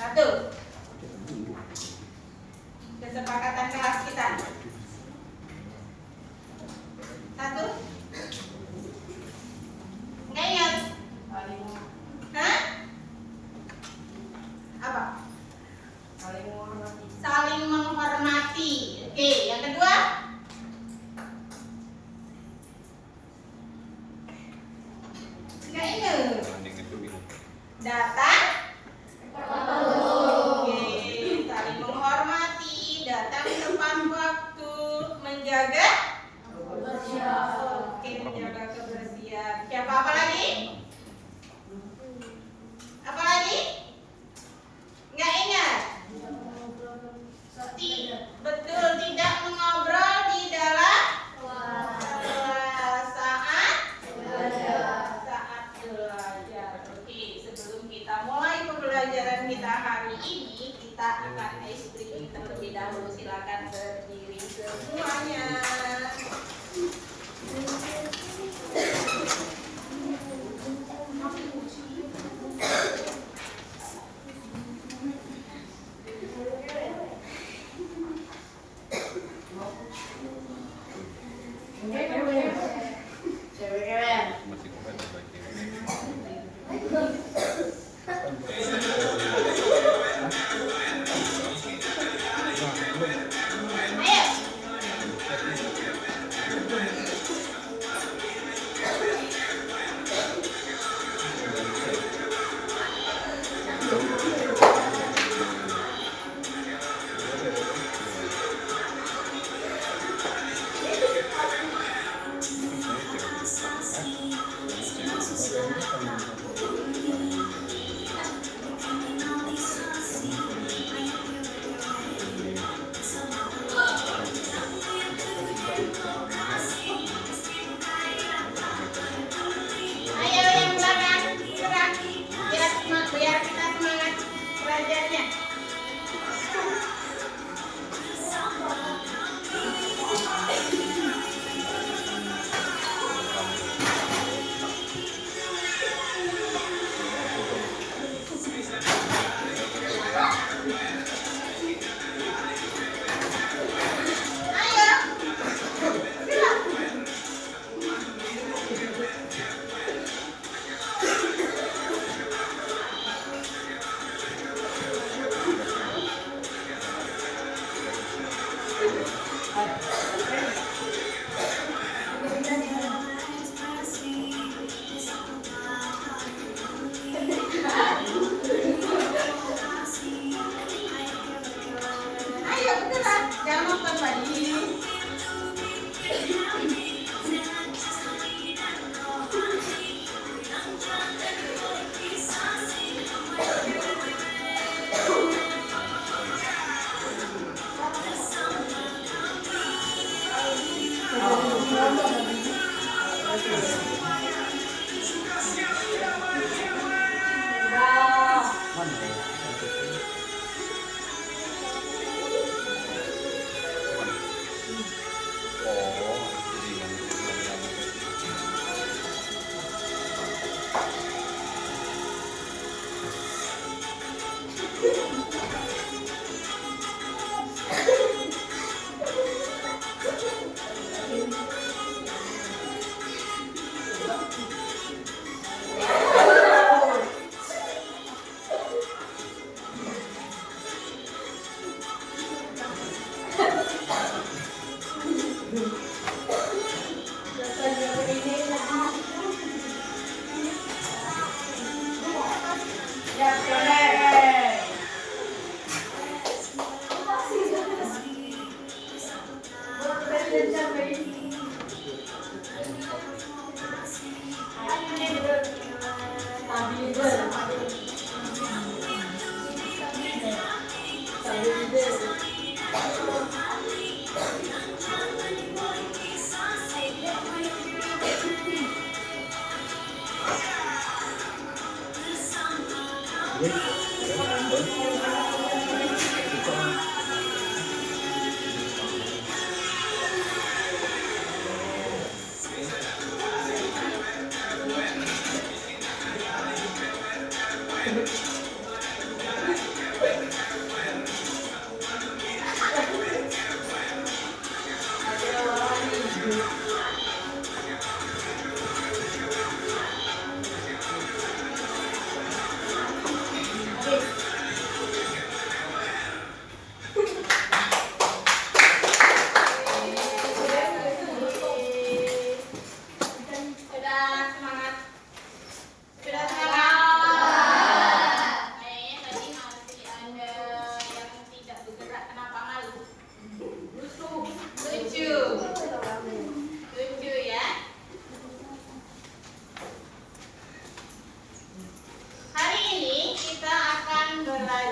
Satu. Kesepakatan kelas kita. Satu. Nggak ingat? Hah? Apa? Saling menghormati. Oke, yang kedua? Nggak ingat? Datang? Oke, saling menghormati, datang tepat waktu, menjaga? Oke, menjaga kebersihan. Siapa apa lagi? Apa lagi? Nggak ingat? Betul, tidak mengobrol di dalam kelas saat belajar. Oke, sebelum kita mulai pembelajaran kita hari ini, kita akan ice breaking terlebih dahulu. Silakan berdiri semuanya. Ayo yang belakang, gerak. Biar kita semangat belajarnya. Ayo, gerak. Ayo gerak, jangan nonton lagi.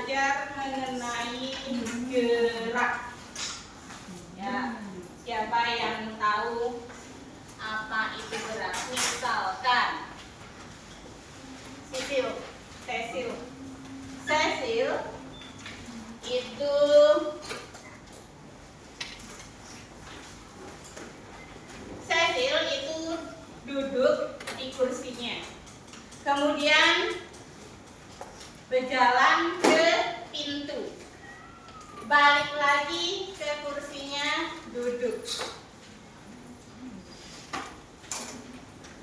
belajar mengenai gerak. Ya, siapa yang tahu apa itu gerak? Misalkan Cecil itu duduk di kursinya, kemudian berjalan ke pintu, balik lagi ke kursinya, duduk.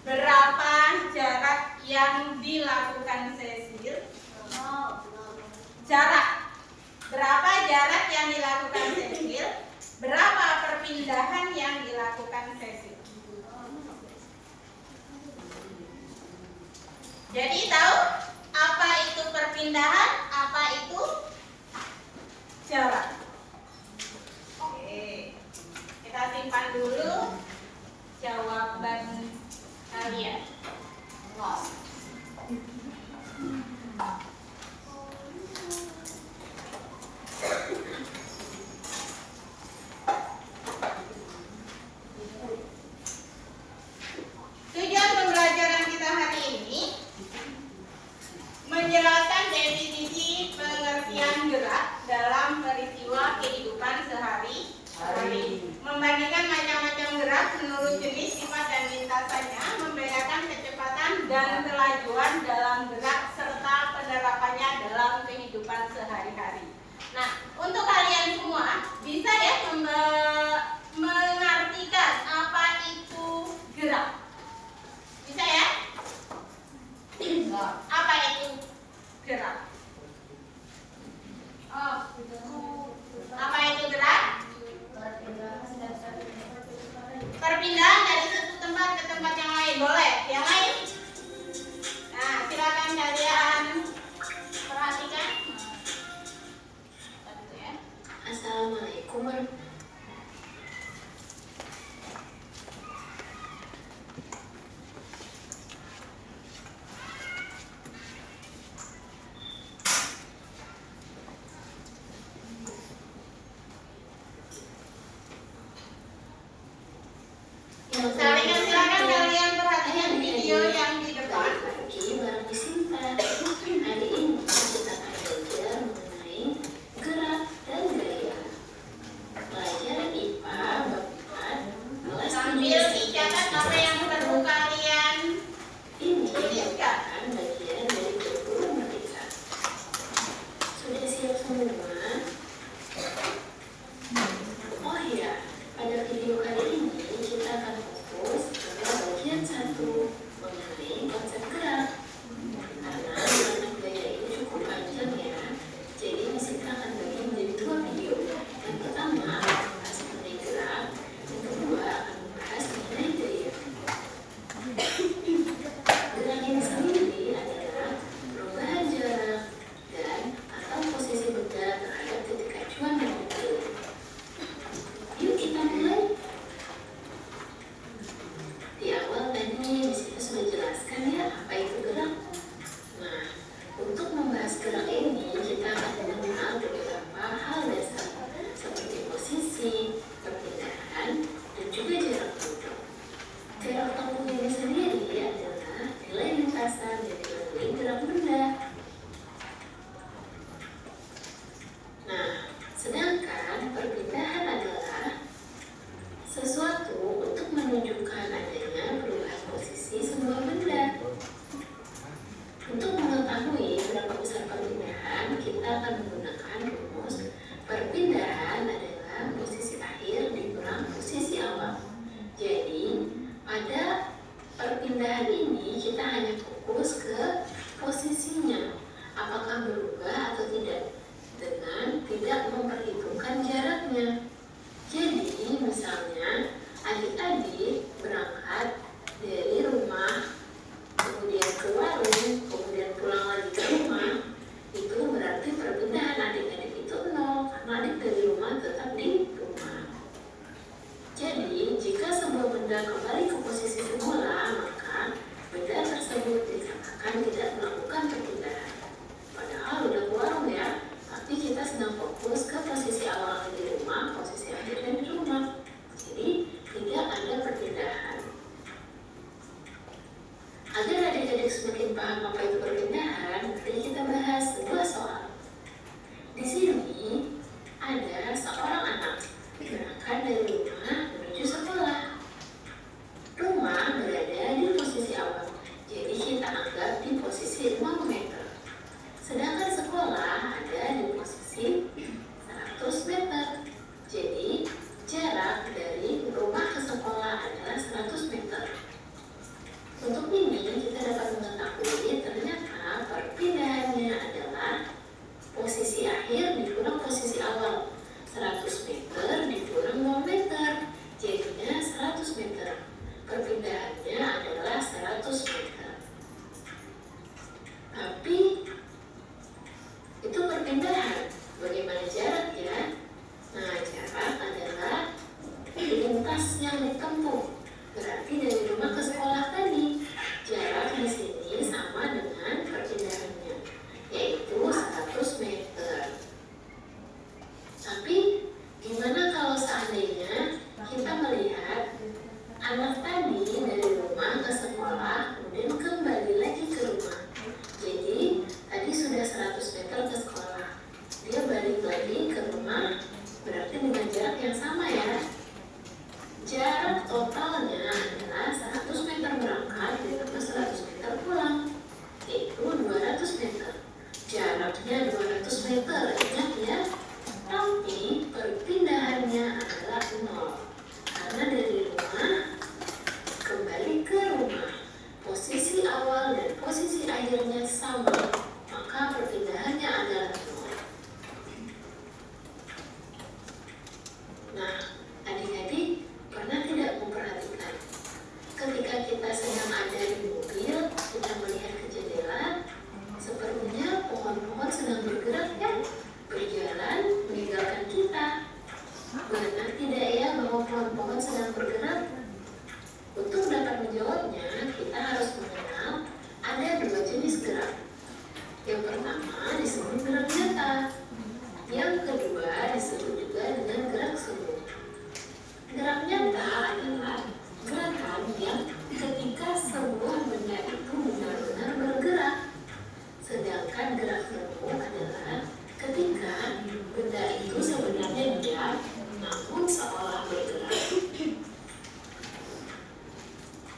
Berapa jarak yang dilakukan Cecil? Berapa jarak yang dilakukan Cecil? Berapa perpindahan yang dilakukan Cecil? Jadi tahu apa itu perpindahan, apa itu jarak? Oke, kita simpan dulu jawaban kalian. Tujuan pembelajaran kita hari ini menjelaskan definisi pengertian gerak dalam peristiwa kehidupan sehari-hari, membandingkan macam-macam gerak menurut jenis, sifat, dan lintasannya, membedakan kecepatan dan kelajuan dalam gerak serta penerapannya dalam kehidupan sehari-hari. Nah, untuk kalian semua bisa ya mengartikan apa itu gerak? Bisa ya? Apa itu gerak? Apa itu gerak? Perpindahan dari satu tempat ke tempat yang lain. Boleh? Yang lain? Nah, silakan kalian perhatikan. Assalamualaikum warahmatullahi. Jaraknya 200 meter, ingat ya. Tapi perpindahannya adalah 0. Karena dari rumah kembali ke rumah, posisi awal dan posisi akhirnya sama, maka perpindahannya adalah 0. Nah, adik-adik pernah tidak memperhatikan ketika kita sedang ada di mobil, kita melihat ke jendela, sepertinya pohon-pohon sedang bergerak ya, berjalan meninggalkan kita. Benar tidak ya bahwa pohon-pohon sedang bergerak? Untuk dapat menjawabnya, kita harus mengenal ada 2 jenis gerak. Yang pertama disebut gerak nyata. Yang kedua disebut juga dengan gerak semu. Gerak nyata adalah gerakan yang ketika sebuah benda itu benar-benar bergerak. Sedangkan gerak semu adalah ketika benda itu sebenarnya diam, namun seolah bergerak.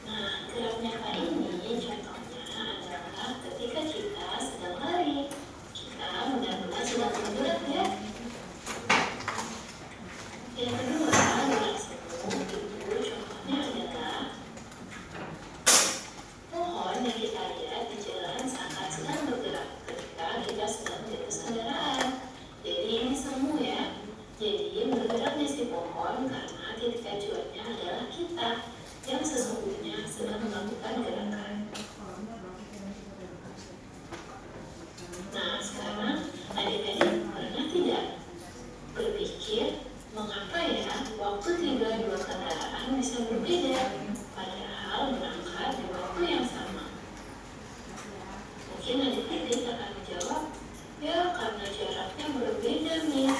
Nah, gerak nyata ini contohnya adalah ketika kita sedang lari. Kita benar-benar sedang bergerak ya. Yang kedua, gerak semu itu contohnya adalah pohon yang kita lihat di jalan saat sedang bergerak ketika kita sedang di atas kendaraan. Jadi ini semu ya. Jadi bergeraknya si pohon karena titik acuannya adalah kita yang sesungguhnya sedang melakukan gerakan. Nah, sekarang adik-adik pernah tidak berpikir mengapa ya waktu tiba dua kendaraan bisa berbeda padahal berangkat di waktu yang sama? Mungkin adik-adik akan menjawab, ya karena jaraknya berbeda nih.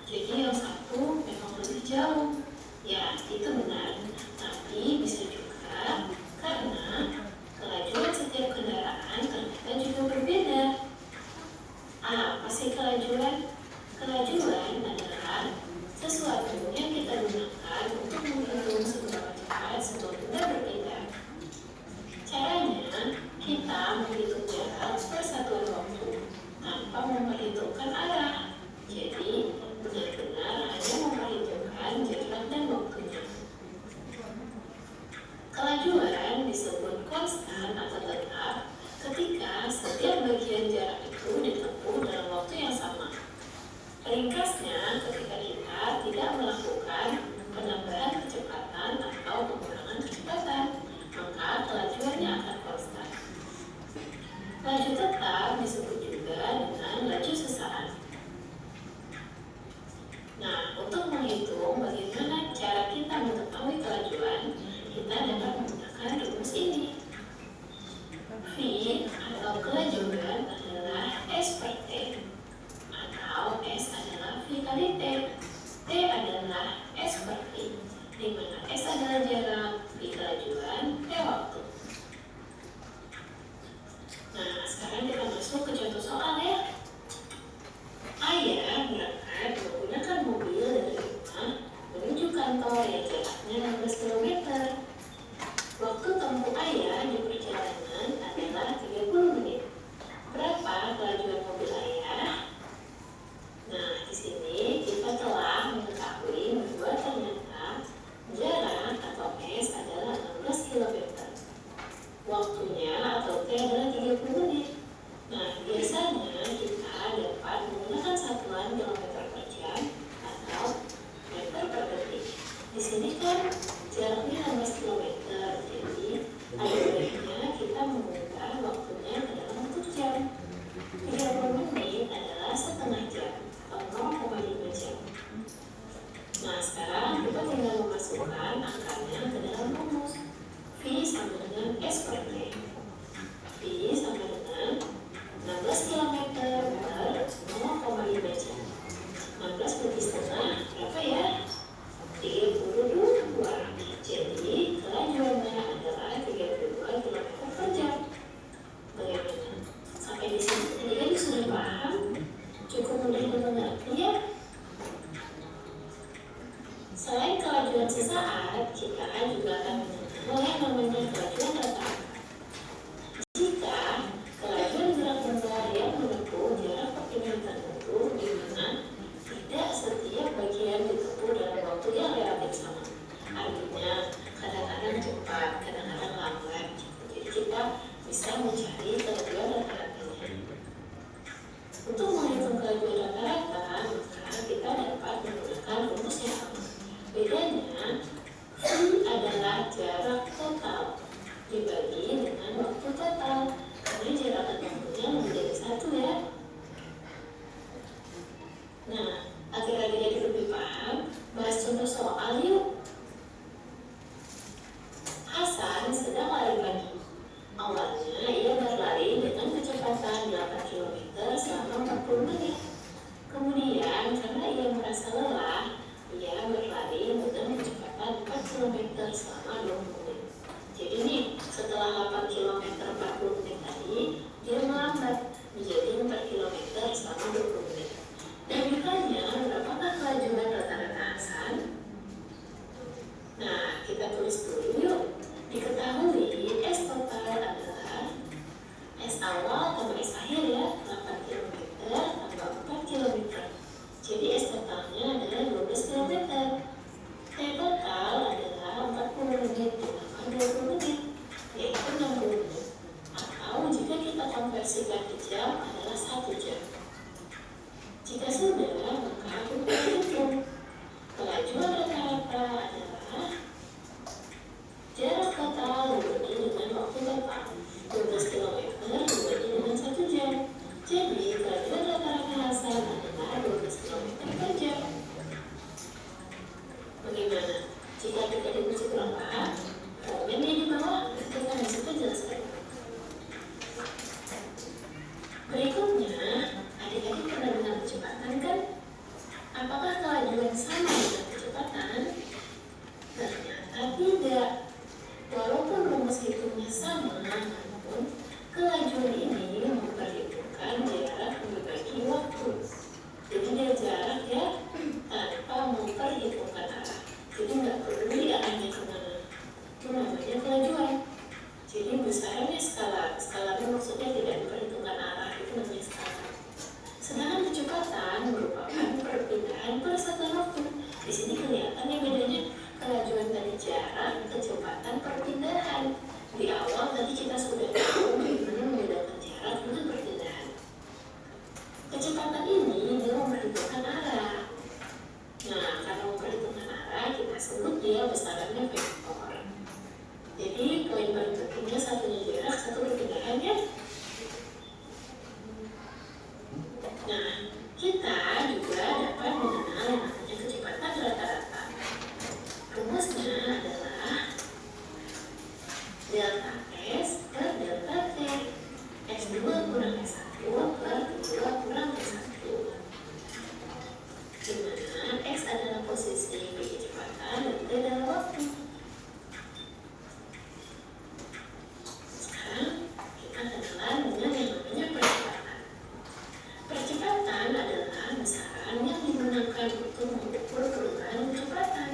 Jadi yang satu memang lebih jauh. Ya, itu benar. Tapi bisa juga karena kelajuan setiap kendaraan ternyata juga berbeda. Apa sih kelajuan? Kelajuan adalah sesuatu yang kita gunakan untuk menghitung seberapa cepat sebuah benda berpindah. Caranya, kita menghitung jarak per satuan waktu tanpa memperhitungkan arah. Jadi, benar-benar hanya memperhitungkan jarak dan waktunya. Kelajuan disebut konstan atau tetap ketika setiap bagian jarak itu ditempuh dalam waktu yang sama. Ringkasnya, ketika kita tidak melakukan penambahan kecepatan atau pengurangan kecepatan, maka kelajuannya akan konstan. Laju tetap disebut juga dengan laju sesaat. Nah, untuk menghitung bagaimana cara kita mengetahui kelajuan, kita dapat menggunakan rumus ini. V atau kelajuan adalah S per T, atau S adalah V kali T. T adalah S per V, di mana S adalah jarak, V kelajuan, T waktu. Nah, sekarang kita masuk ke contoh soal ya. Ayah berangkat menggunakan mobil dari rumah menuju kantor yang jaraknya 16 km. Waktu tempuh ayah di perjalanan adalah 30 menit. Berapa kelajuan mobil ayah? Nah, di sini kita telah mengetahui bahwa ternyata jarak atau S adalah 16 km. Waktunya atau T adalah 30 menit. Nah, biasanya kita dapat menggunakan satuan kilometer per jam atau meter per detik. Di sini kan jaraknya 16 km, jadi ada baiknya kita mengubah waktunya ke dalam bentuk jam. 30 menit adalah setengah jam atau 0,5 jam. Nah, sekarang kita tinggal memasukkan angkanya ke dalam rumus. V sama dengan S per T. V sama dengan 16 km per 0,5 jam. 16 bagi setengah berapa ya? 32. Jadi kelajuannya adalah 32 km per jam. Bagaimana? Sampai di sini adik-adik sudah paham? Cukup mudah dimengerti ya? Selain kelajuan sesaat, kita juga akan mengenal yang namanya kelajuan rata. Jika kelajuan gerak benda yang menempuh jarak contoh soal yuk. Hasan sedang lari pagi. Awalnya ia berlari dengan kecepatan 8 km selama 40 menit. Kemudian karena ia merasa lelah, ia berlari dengan kecepatan 4 km selama 20 menit. Jadi nih, setelah 8 km 40 menit tadi, dia melambat menjadi 4 km selama 20 menit. Dan ditanya, berapakah kelajuan rata-rata Hasan? Nah, kita tulis dulu yuk. Diketahui S total adalah S awal tambah S akhir ya, 8 km tambah 4 km. Jadi S totalnya adalah 12 km. T total adalah 40 menit ditambah 20 menit, yaitu 60 menit. Atau jika kita konversikan ke jam adalah 1 jam. Jika sudah, maka kita hitung. Kelajuan rata-rata adalah jarak total dibagi dengan waktu total 12 km dibagi dengan 1 jam. Jadi kelajuan rata-rata Hasan adalah 12 km per jam. Bagaimana? Jika kita diuji kurang paham, komennya di bawah, kita bisa jelaskan. Berikutnya, adik-adik pernah dengar kecepatan kan? Apakah kelajuan sama dengan kecepatan? Ternyata tidak. Walaupun rumus hitungnya sama, namun kelajuan ini memperhitungkan jarak membagi waktu. Jadi dia jarak ya, tanpa memperhitungkan arah. Jadi nggak peduli arahnya kemana. Itu namanya kelajuan. Jadi besarnya skala. Skalanya maksudnya tidak diperhitungkan arah, itu namanya skala. Sedangkan kecepatan merupakan perpindahan per satuan waktu. Di sini kelihatan ya bedanya. Kelajuan dari jarak, kecepatan perpindahan. Di awal tadi kita sudah tahu bagaimana membedakan jarak dengan perpindahan. Kecepatan ini dia memperhitungkan arah. Nah, karena memperhitungkan arah, kita sebut dia besarannya vektor. Jadi poin paling pentingnya satunya jarak, satu perpindahan ya. Nah, kita juga dapat mengenal yang namanya kecepatan rata-rata. Rumusnya adalah delta S per delta T. S2 kurang S1 per 2 kurang S1. Di mana X adalah posisi kecepatan dan T adalah waktu. Sekarang kita kenalan dengan yang namanya percepatan. Percepatan adalah besaran yang digunakan untuk mengukur perubahan kecepatan.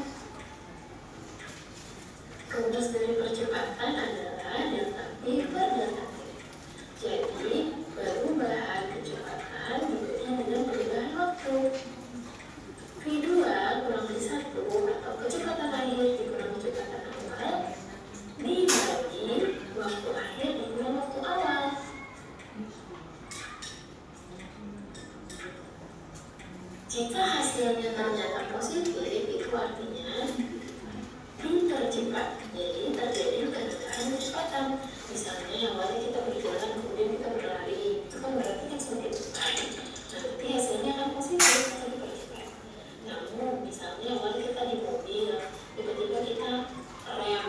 Rumus dari percepatan adalah delta P per delta T. Jadi, perubahan kecepatan dibagi dengan perubahan waktu. V2 kurang V1 atau kecepatan akhir dikurang kecepatan awal dibagi waktu akhir dikurang waktu awal. Jika hasilnya ternyata positif, itu artinya tercepat. Jadi terjadi kenaikan kecepatan. Misalnya awalnya kita berjalan, kemudian kita berlari, itu kan berarti kan semakin cepat. Nanti hasilnya akan positif atau dipercepat. Namun misalnya awalnya kita di mobil, tiba-tiba kita rem,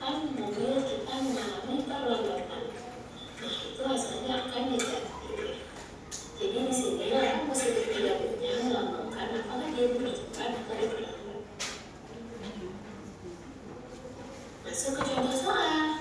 kan mobil kita mengalami perlambatan. Nah itu hasilnya akan negatif. Jadi di sini positif negatifnya melambangkan apakah dia dipercepat atau diperlambat. Masuk ke contoh soal.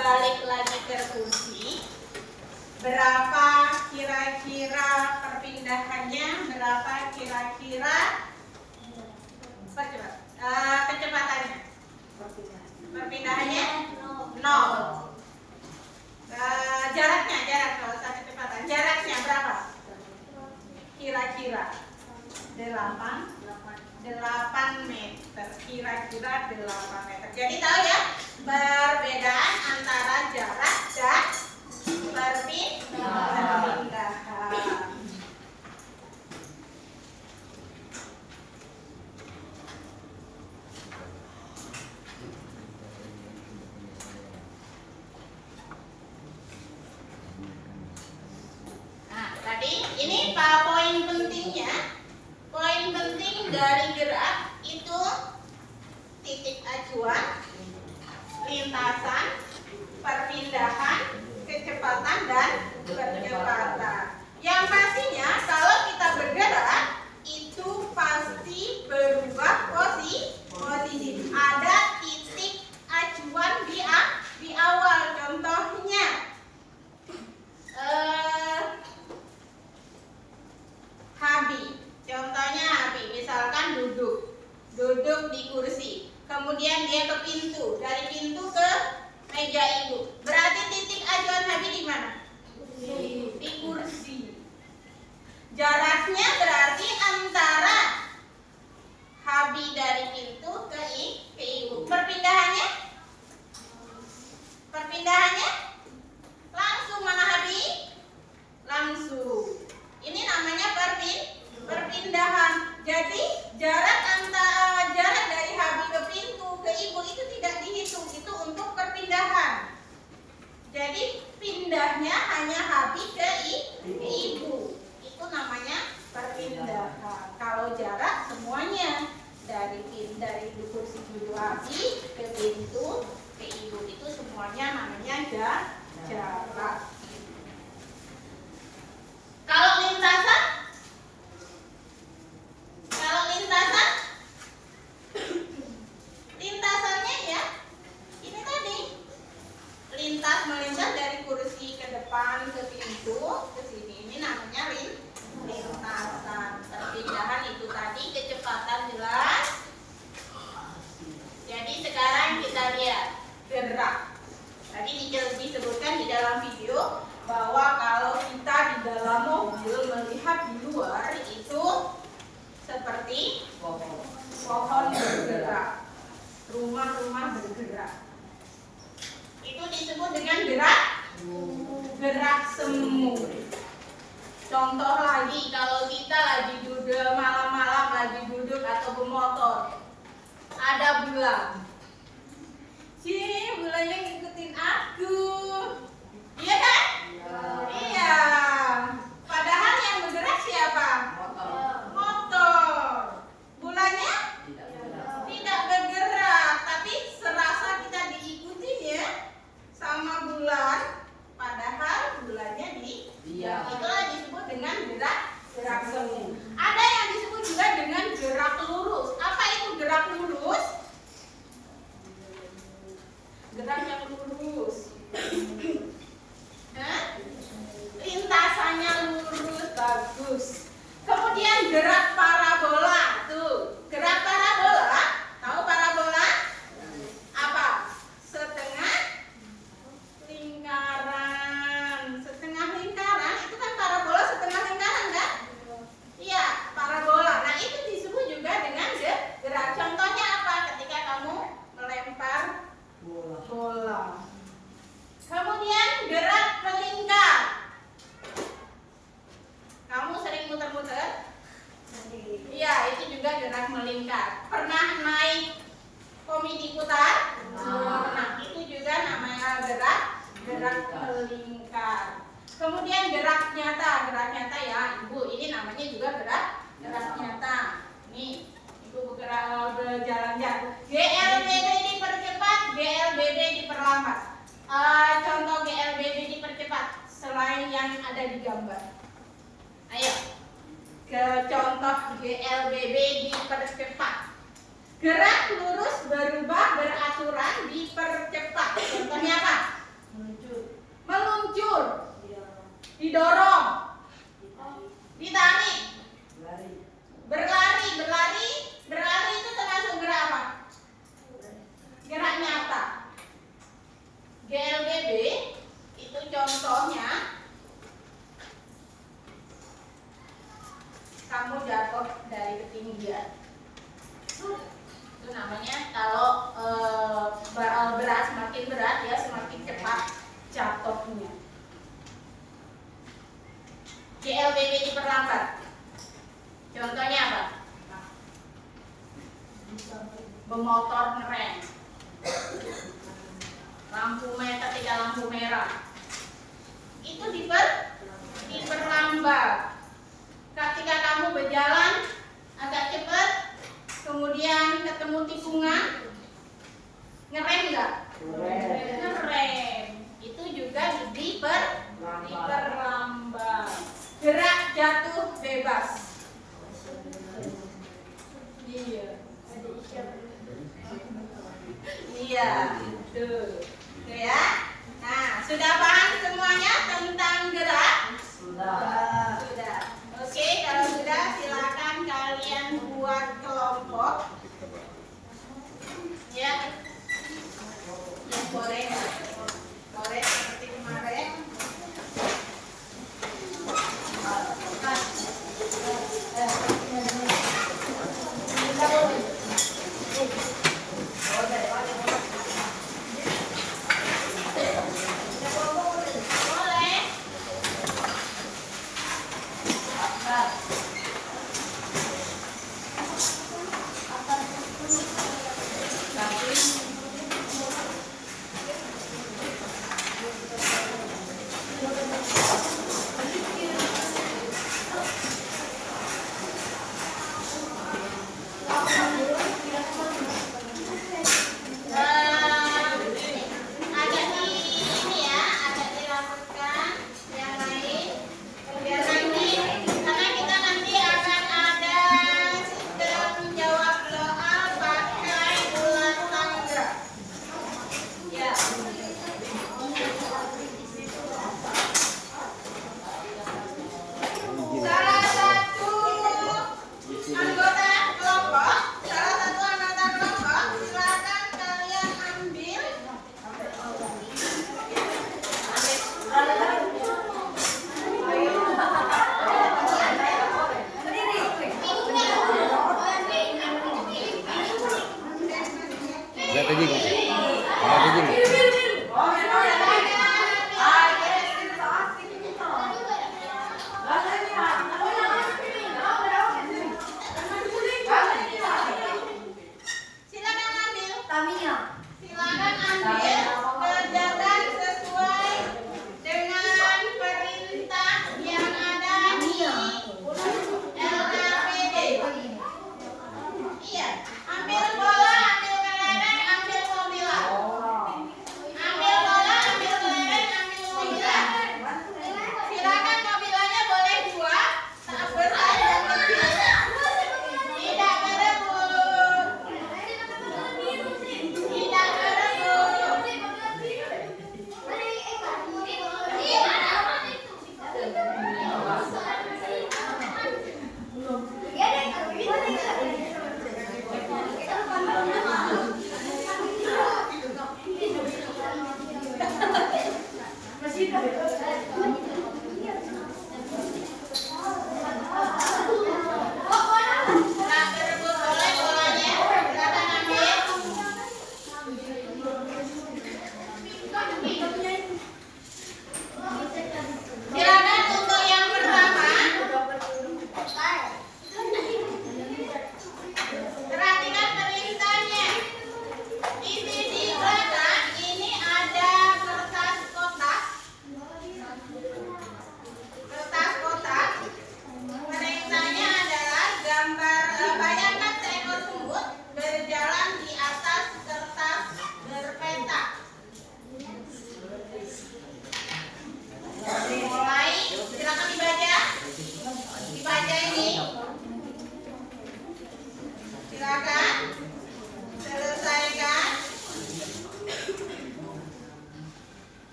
balik lagi ke kursi. Berapa kira-kira perpindahannya? Berapa kira-kira kecepatannya? Perpindahannya 0. Jarak kalau usah kecepatan. Jaraknya berapa? Kira-kira 8 meter. Kira-kira 8 meter. Jadi tahu ya perbedaan antara jarak dan perpindahan. Nah, tadi ini poin pentingnya. Poin penting dari gerak itu titik acuan, lintasan, perpindahan, kecepatan dan percepatan. Yang pastinya kalau kita bergerak itu pasti berubah posisi. Ada titik acuan di awal. Contohnya Habi, misalkan duduk di kursi, kemudian dia ke pintu, dari pintu ke meja ibu. Berarti titik acuan Habi di mana? Di kursi. Jaraknya berarti antara Habi dari pintu ke ibu. Perpindahannya langsung mana Habi? Langsung. Ini namanya perpindahan. Jadi jarak dari Habi ke pintu ke ibu itu tidak dihitung, itu untuk perpindahan. Jadi pindahnya hanya Habi ke ibu. Itu namanya perpindahan. Kalau jarak semuanya dari kursi duduk Habi ke pintu ke ibu itu semuanya namanya jarak. Kalau lintasannya ya ini tadi, melintas dari kursi ke depan ke pintu ke sini, ini namanya lintasan. Perpindahan itu tadi kecepatan jelas. Jadi sekarang kita lihat gerak. Tadi disebutkan di dalam video bahwa kalau kita di dalam mobil melihat di luar itu seperti pohon bergerak, rumah-rumah bergerak. Itu disebut dengan gerak semu. Contoh lagi, kalau kita lagi duduk malam-malam, lagi duduk atau bermotor, ada bulan. Bulannya ngikutin aku. Iya kan? Iya. Padahal yang bergerak siapa? Motor. Bulannya tidak bergerak, tapi serasa kita diikuti ya sama bulan. Padahal bulannya itulah disebut dengan gerak semu. Ada yang disebut juga dengan gerak lurus. Apa itu gerak lurus? Gerak yang lurus. Lintasannya lurus, bagus. Kemudian gerak parabola. Tuh, gerak parabola. Tahu parabola? Apa? Setengah lingkaran. Itu kan parabola setengah lingkaran kan? Iya, parabola. Nah, itu disebut juga dengan gerak. Contohnya apa? Ketika kamu melempar bola. Kemudian gerak melingkar. Kamu sering muter-muter? Iya, itu juga gerak melingkar. Pernah naik komedi putar? Nah, itu juga namanya gerak melingkar. Kemudian gerak nyata ya, Ibu. Ini namanya juga gerak nyata. Nih, Ibu berjalan-jalan. GLBB dipercepat, GLBB diperlambat. Contoh GLBB dipercepat selain yang ada di gambar. Ayo, ke contoh GLBB dipercepat. Gerak lurus berubah beraturan dipercepat. Contohnya apa? didorong, ditarik, berlari. Berlari itu termasuk gerak apa? Gerak nyata. GLBB itu contohnya kamu jatuh dari ketinggian. Itu namanya kalau berat semakin berat ya semakin cepat jatuhnya. GLBB diperlambat. Contohnya apa? Bermotor ngerem. Ketika lampu merah itu diperlambat. Ketika kamu berjalan agak cepat, kemudian ketemu tikungan, ngerem nggak? Ngerem. Itu juga diperlambat. Gerak jatuh bebas. Iya, tuh ya. Nah, sudah paham semuanya tentang gerak? Sudah. Oke, kalau sudah silakan kalian buat kelompok. Ya. Ya boleh. Boleh seperti kemarin.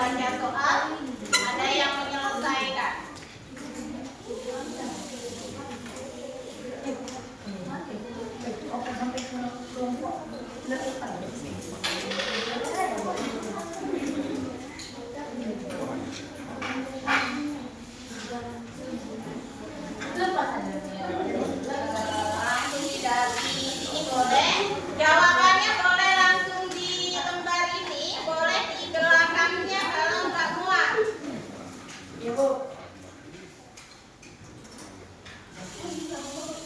membaca soal, ada yang menyelesaikan. Langsung dari ini boleh. Jawabannya boleh langsung di lembar ini, boleh di belakangnya kalau nggak muat.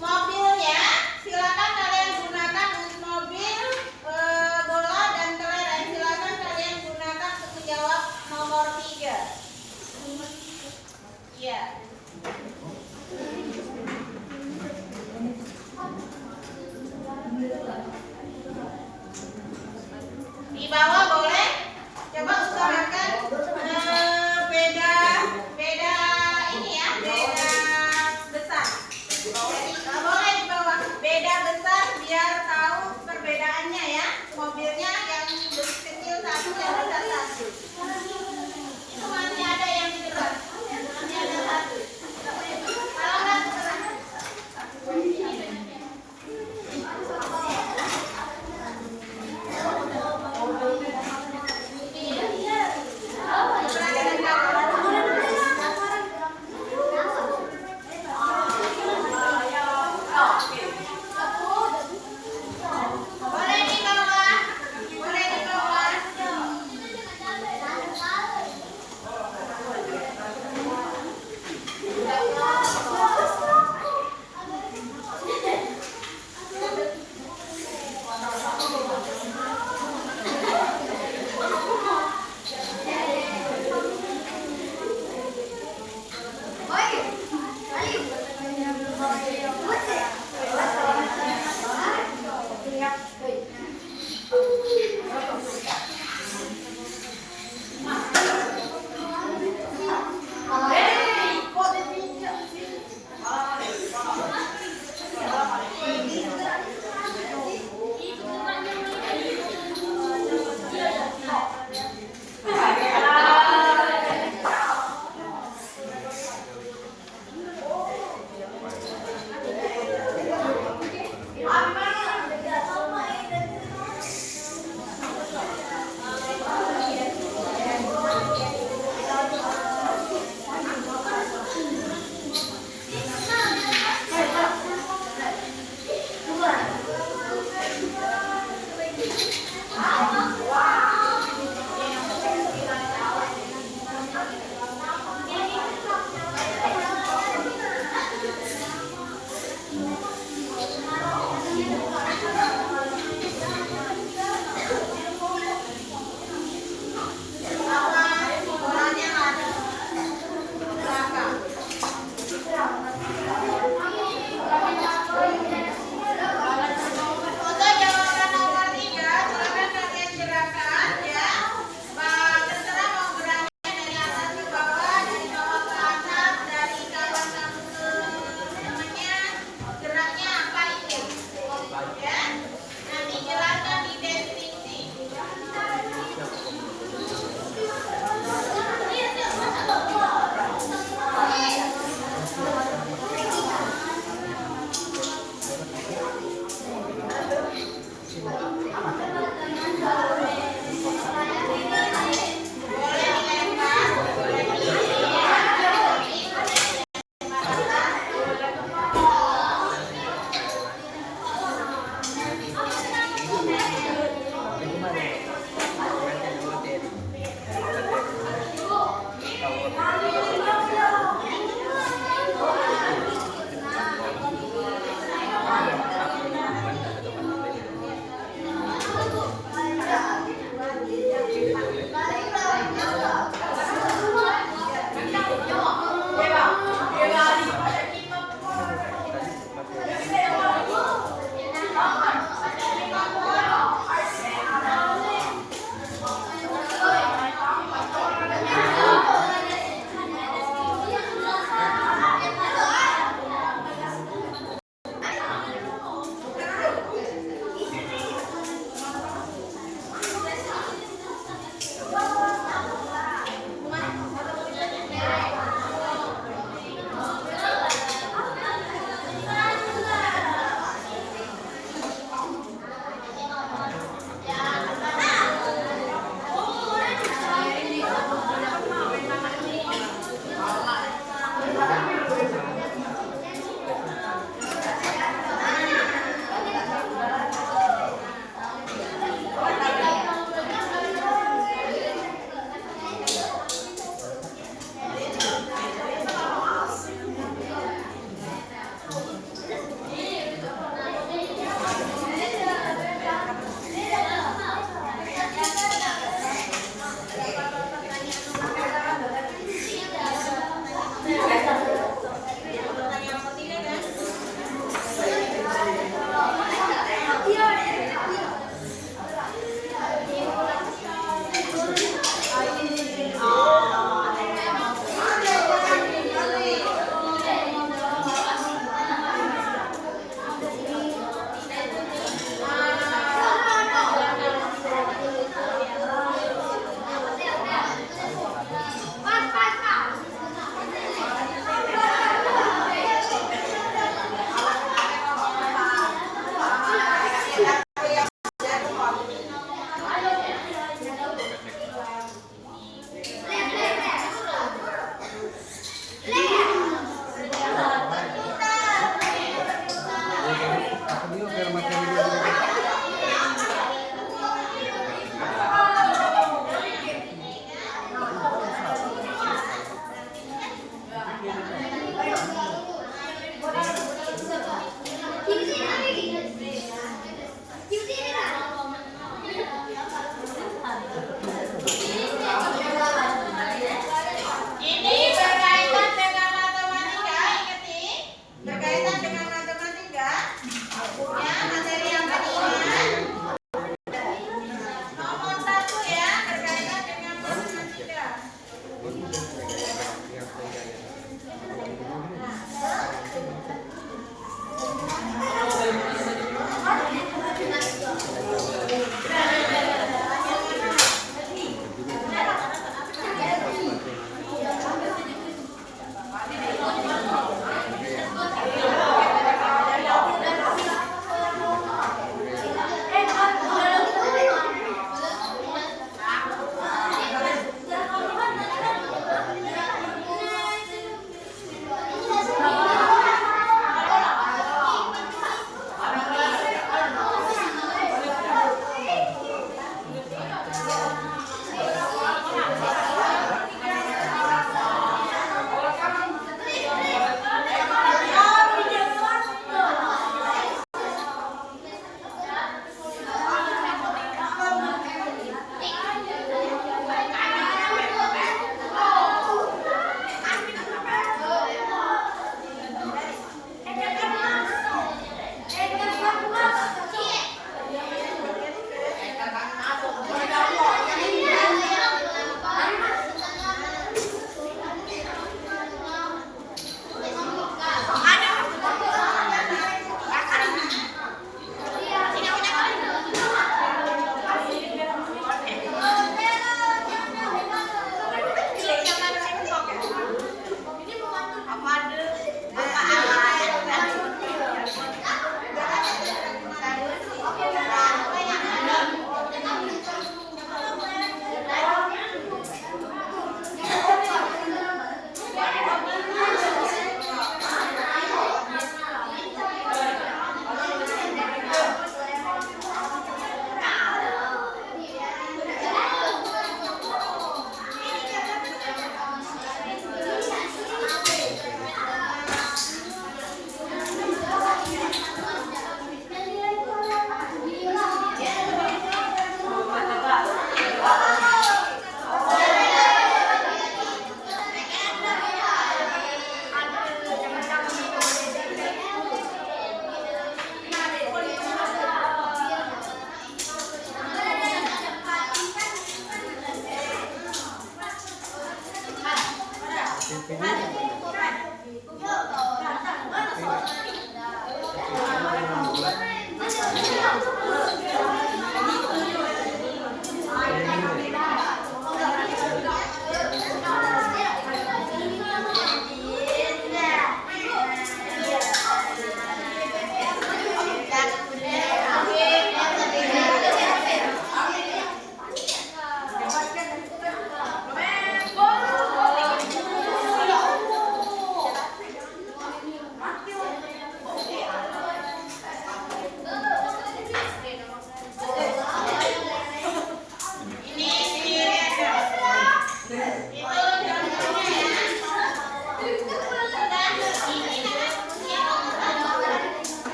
Mobilnya silakan kalian gunakan untuk mobil, bola dan kelereng silakan kalian gunakan untuk menjawab nomor 3. Iya. Di bawah boleh coba utarakan beda ini ya, beda besar. Jadi boleh di bawah beda besar biar tahu perbedaannya ya. Mobilnya yang kecil satu, yang besar satu. Itu masih ada yang di depan, masih ada satu.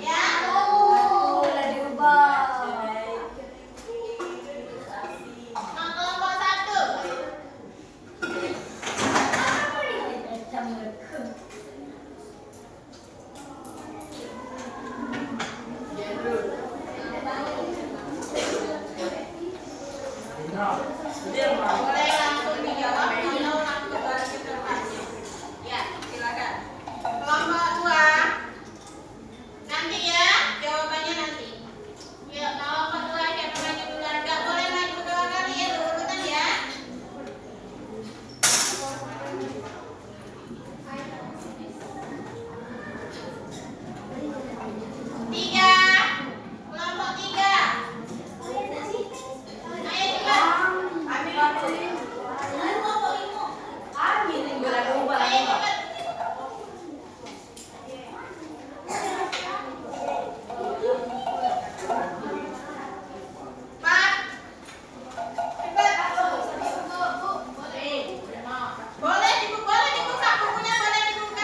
Ya. Udah diubah. Nah, kelompok 1. Boleh langsung dijawab atau langsung balik ke tempatnya. Ya, silakan. Kelompok 2. Nanti ya, jawabannya nanti. Ya, kelompok 2 siapa maju duluan? Nggak boleh maju 2 kali ya, urutan ya. Tiga, kelompok 3. Ayo cepat. Ayo cepat. 4. Boleh dibuka bukunya, boleh dibuka.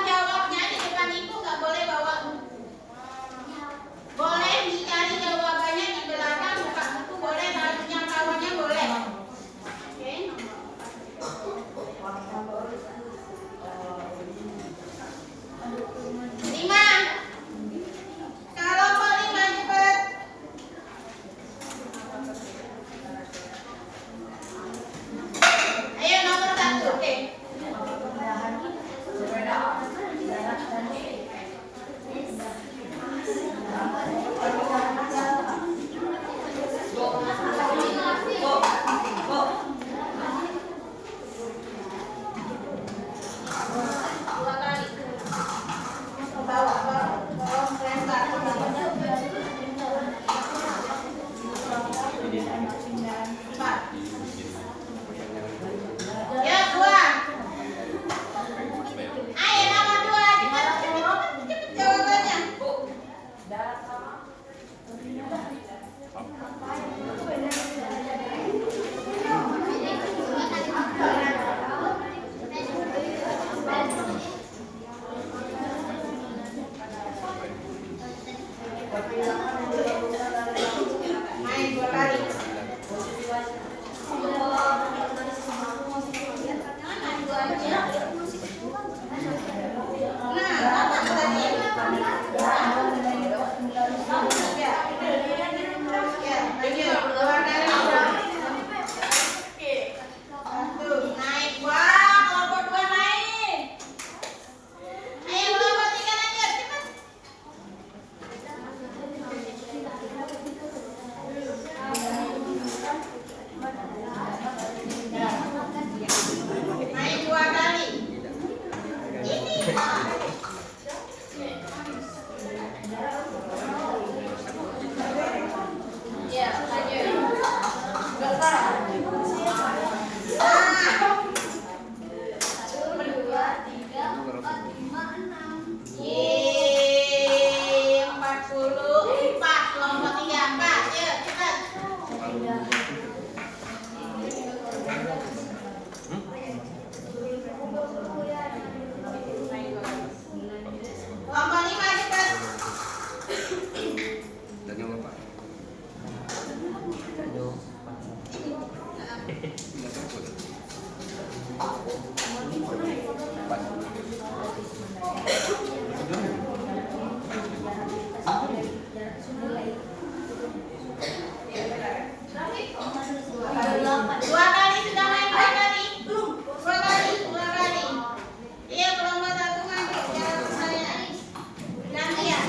Jawabnya di depan ibu, nggak boleh bawa buku. Boleh dicari jawabannya di belakang, buka buku boleh, kalau yang kawannya boleh. Oke. 5. Kelompok 5 cepat. Ayo nomor 1. Oke. Dua kali. Bawa. Lempar. 4. Ya, 2. Ayo nomor 2, cepat jawabannya. Main 2 kali. Nah, apa tadi? Ya, lanjut. 2 kali. 1, naik. Wah, kelompok 2 naik. Ayo kelompok 3 lanjut, cepat. Naik 2 kali. Ini. Ya, lanjut. Yeay, 44 kelompok 3. 4, yuk cepat. Kelompok 5 cepat. Dua kali sudah main 2 kali. 2 kali. Iya, kelompok 1 maju. Jangan saya. Gantian.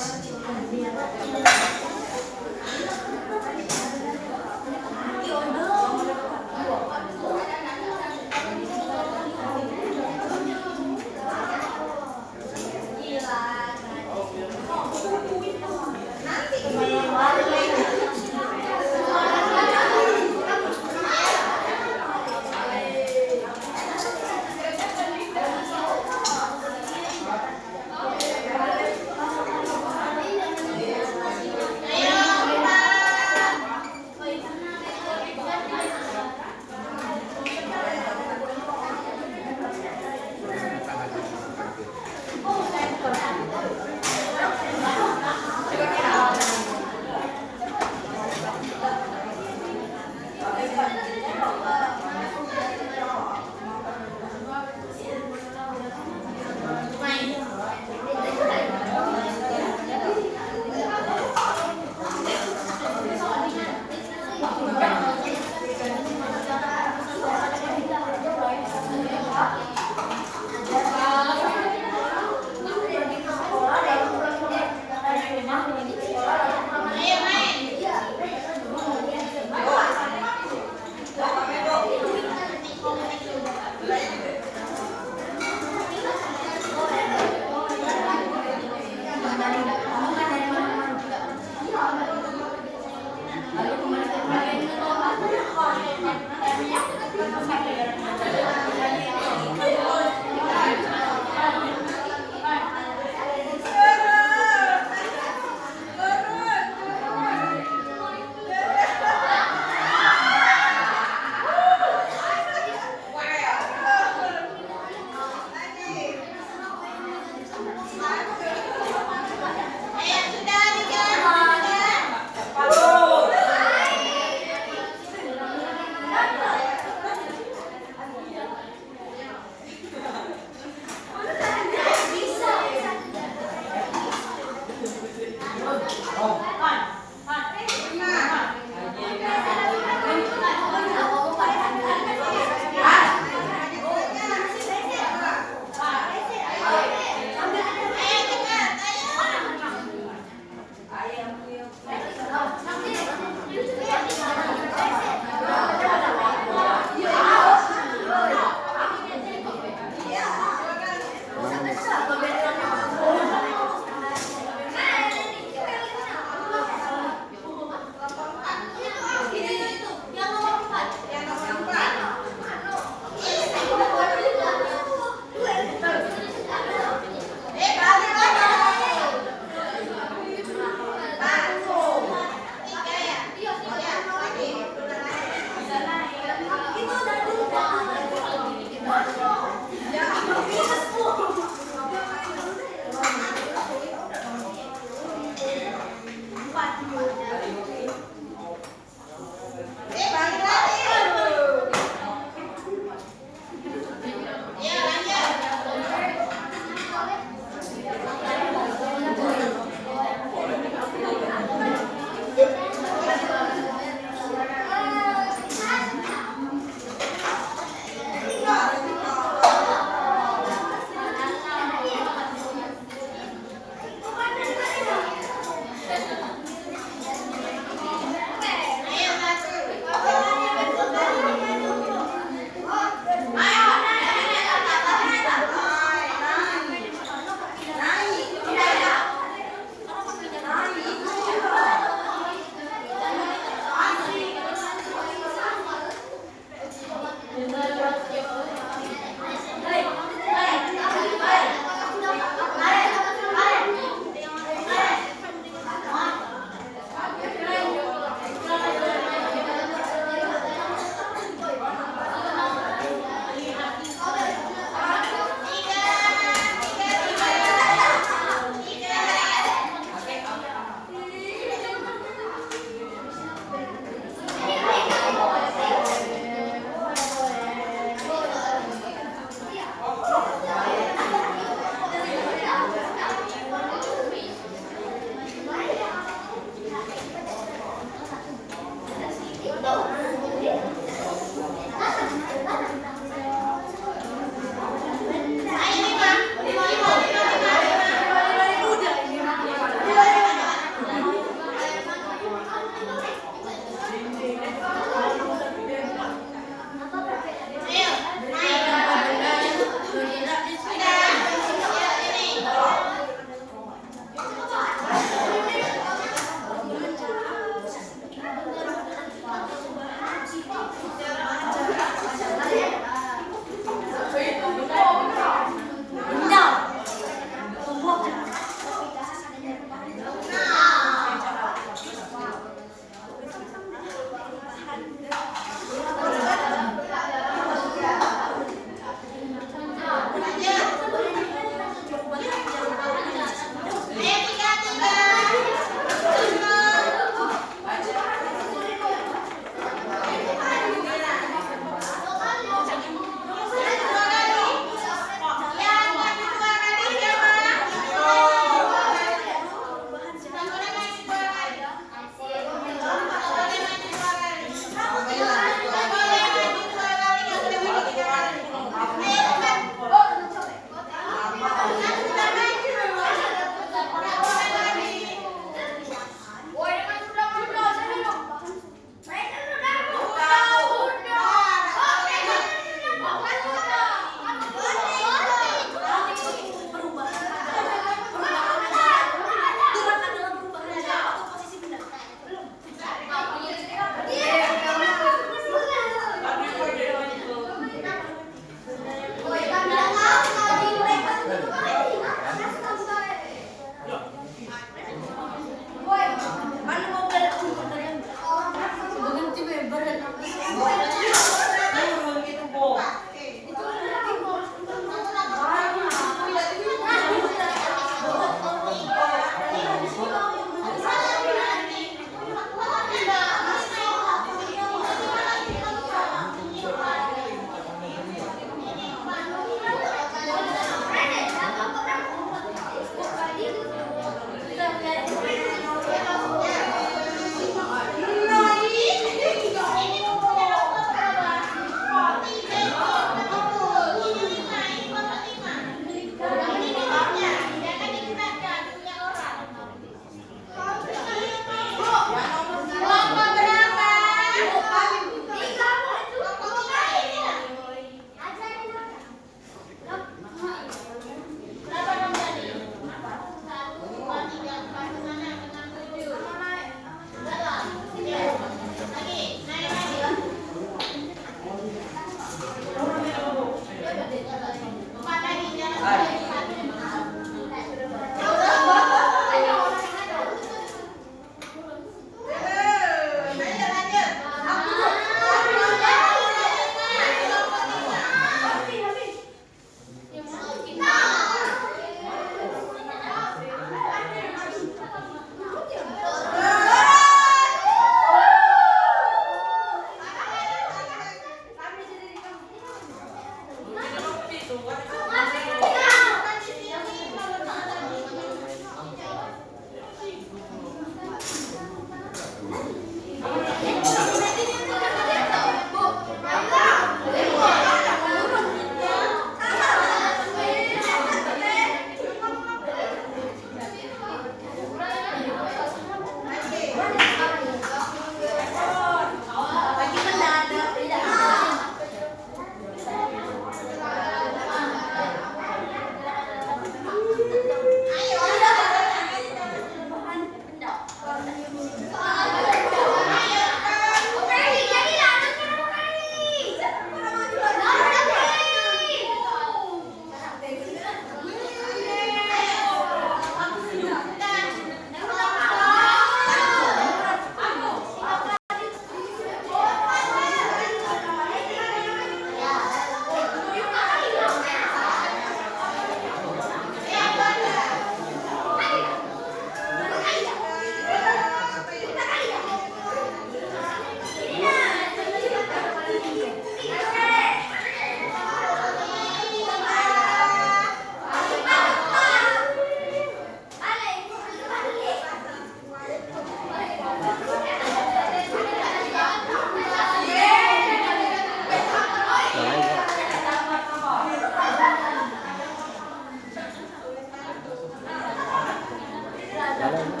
Ya, boleh.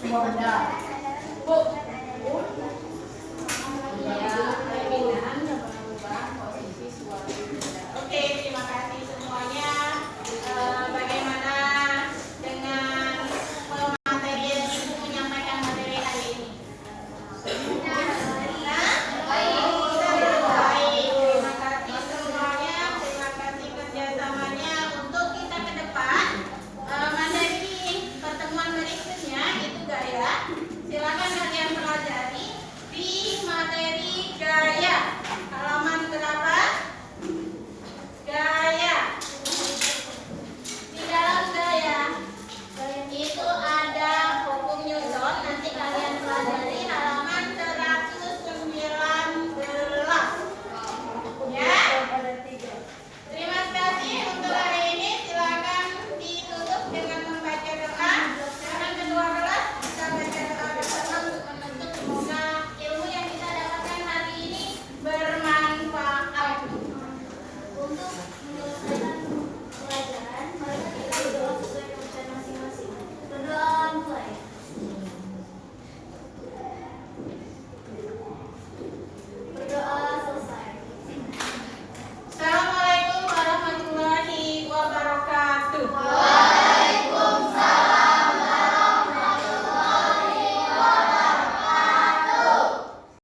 sebuah benda.